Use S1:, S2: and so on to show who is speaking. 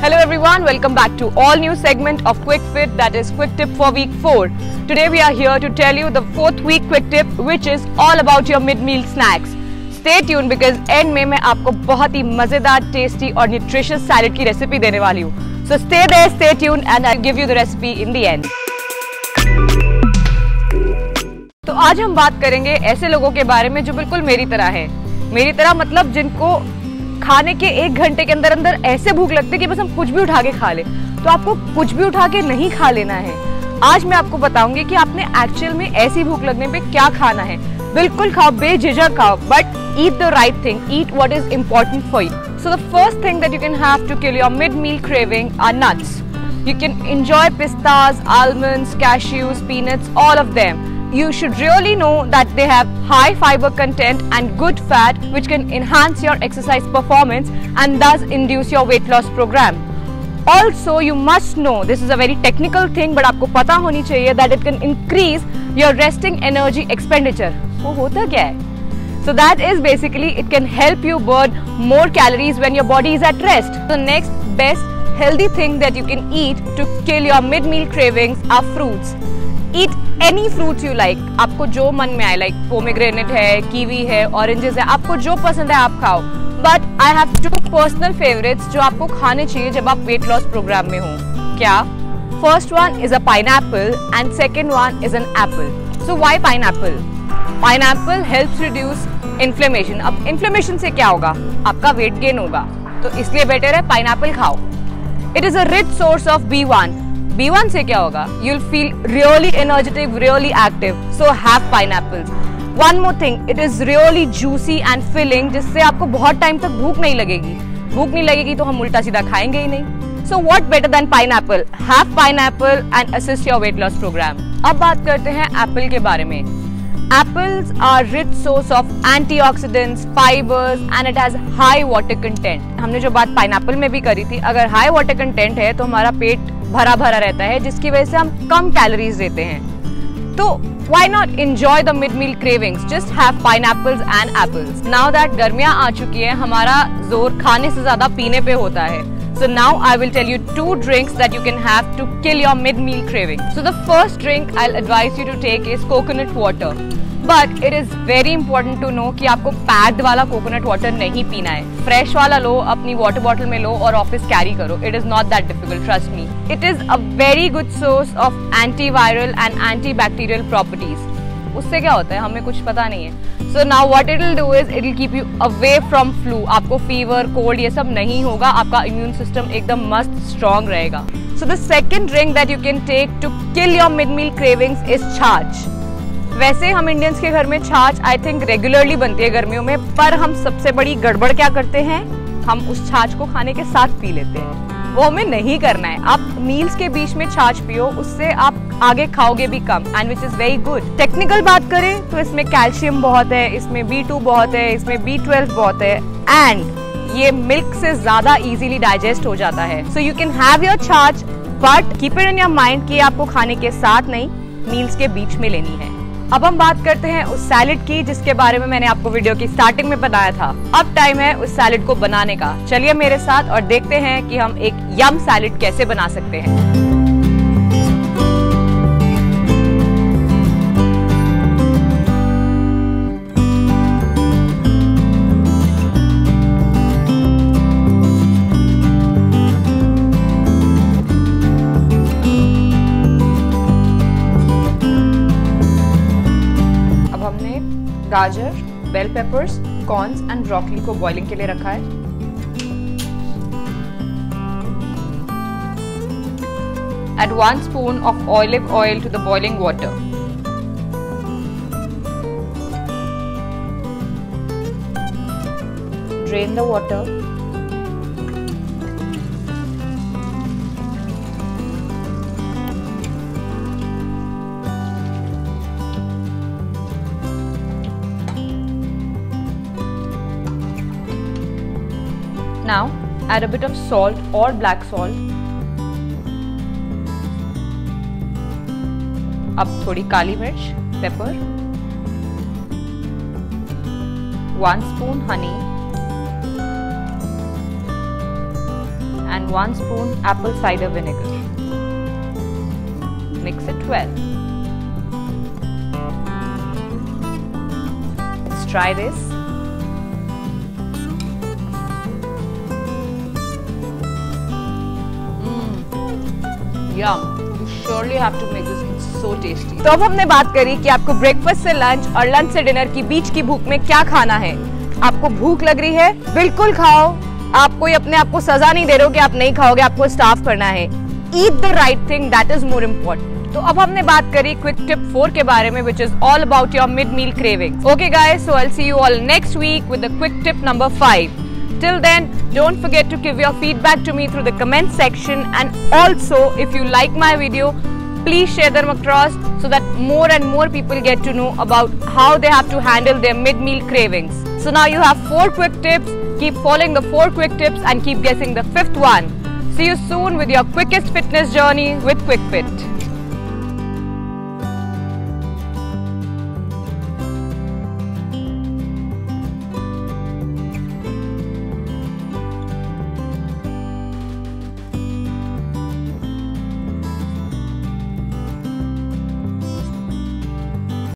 S1: Hello everyone, welcome back to all new segment of Quick Fit, that is Quick Tip for week 4. Today we are here to tell you the 4th week Quick Tip, which is all about your mid-meal snacks. Stay tuned because end में मैं आपको बहुत ही मजेदार, tasty और nutritious salad की recipe देने वाली हूँ. So stay there, stay tuned and I'll give you the recipe in the end. तो आज हम बात करेंगे ऐसे लोगों के बारे में जो बिल्कुल मेरी तरह है. मेरी तरह मतलब जिनको खाने के 1 घंटे के अंदर अंदर ऐसे भूख लगती है कि बस हम कुछ भी उठा के खा ले. तो आपको कुछ भी उठा के नहीं खा लेना है. आज मैं आपको बताऊंगी कि आपने एक्चुअल में ऐसी भूख लगने पे क्या खाना है. बिल्कुल खाओ, बेझिझक खाओ, but eat the right thing, eat what is important for you. So the first thing that you can have to kill your mid-meal craving are nuts. You can enjoy pistas, almonds, cashews, peanuts, all of them. You should really know that they have high fiber content and good fat, which can enhance your exercise performance and thus induce your weight loss program. Also, you must know, this is a very technical thing, but आपको पता होनी चाहिए that it can increase your resting energy expenditure. वो होता क्या है? So that is basically it can help you burn more calories when your body is at rest. The next best healthy thing that you can eat to kill your mid-meal cravings are fruits. Eat any fruits you like. आपको जो मन में आए, like pomegranate है, kiwi है, oranges है, आपको जो पसंद है आप खाओ. But I have 2 personal favorites जो आपको खाने चाहिए जब आप weight loss program में हो. क्या? First one is a pineapple and second one is an apple. So why pineapple? Pineapple helps reduce inflammation. अब inflammation से क्या होगा? आपका weight gain होगा. तो इसलिए better है pineapple खाओ. It is a rich source of B1. B1 से क्या होगा? You'll feel really energetic, really active. So have pineapples. One more thing, it is really juicy and filling, जिससे आपको बहुत टाइम तक भूख नहीं लगेगी. भूख नहीं लगेगी तो हम उल्टा सीधा खाएंगे ही नहीं. So what better than pineapple? Have pineapple and assist your weight loss program. अब बात करते हैं एप्पल के बारे में. Apples are rich source of antioxidants, fibers and it has high water content. हमने जो बात पाइनएप्पल में भी करी थी, अगर हाई वाटर कंटेंट है तो हमारा पेट भरा भरा रहता है, जिसकी वजह से हम कम कैलोरीज देते हैं. तो why not enjoy the mid-meal cravings? Just have pineapples and apples. Now that गर्मियाँ आ चुकी है, हमारा जोर खाने से ज्यादा पीने पे होता है. So now I will tell you 2 drinks that you can have to kill your mid-meal craving. So the first drink I'll advise you to take is coconut water. But it is very important to know कि आपको packed वाला coconut water नहीं पीना है. Fresh वाला लो, अपनी water bottle में लो और ऑफिस कैरी करो. It is not that difficult, trust me. It is a very good source of antiviral and antibacterial properties. उससे क्या होता है हमें कुछ पता नहीं है. So now what it will do is it will keep you away from flu. आपको फीवर, कोल्ड ये सब नहीं होगा. आपका इम्यून सिस्टम एकदम मस्त स्ट्रॉन्ग रहेगा. So the second drink that you can take to kill your mid-meal cravings is छाछ. वैसे हम इंडियंस के घर में छाछ आई थिंक रेगुलरली बनती है गर्मियों में, पर हम सबसे बड़ी गड़बड़ क्या करते हैं, हम उस छाछ को खाने के साथ पी लेते हैं. वो हमें नहीं करना है. आप मील्स के बीच में छाछ पियो, उससे आप आगे खाओगे भी कम, and which is very good. Technical बात करें तो इसमें कैल्शियम बहुत है, इसमें B2 बहुत है, इसमें B12 बहुत है, एंड ये मिल्क से ज्यादा इजीली डाइजेस्ट हो जाता है. So you can have your chaas, but keep it in your mind कि आपको खाने के साथ नहीं, मील्स के बीच में लेनी है. अब हम बात करते हैं उस सैलेड की जिसके बारे में मैंने आपको वीडियो की स्टार्टिंग में बताया था. अब टाइम है उस सैलेड को बनाने का. चलिए मेरे साथ और देखते हैं कि हम एक यम सैलेड कैसे बना सकते हैं. गाजर, bell peppers, corns and broccoli को बॉइलिंग के लिए रखा है. Add 1 spoon of olive oil to the boiling water. Drain the water. Now add a bit of salt or black salt. अब थोड़ी काली मिर्च, paper, 1 spoon honey and 1 spoon apple cider vinegar. Mix it well. Let's try this. Yum. You surely have to make this. It's so tasty. तो अब हमने बात करी कि आपको ब्रेकफास्ट से लंच और लंच से डिनर की बीच की भूख में क्या खाना है। आपको भूख लग रही है, बिल्कुल खाओ। आप कोई अपने आप को सजा नहीं दे रहे हो कि आप नहीं खाओगे, आपको स्टार्व करना है। Eat the right thing, that is more important. तो अब हमने बात करी क्विक टिप 4 के बारे में, which is all about your mid-meal cravings. Okay guys, so I'll see you all next week with the quick tip number 5. Till then, don't forget to give your feedback to me through the comment section, and also if you like my video, please share them across so that more and more people get to know about how they have to handle their mid-meal cravings. So now you have 4 quick tips. Keep following the 4 quick tips and keep guessing the 5th one. See you soon with your quickest fitness journey with QuickFit.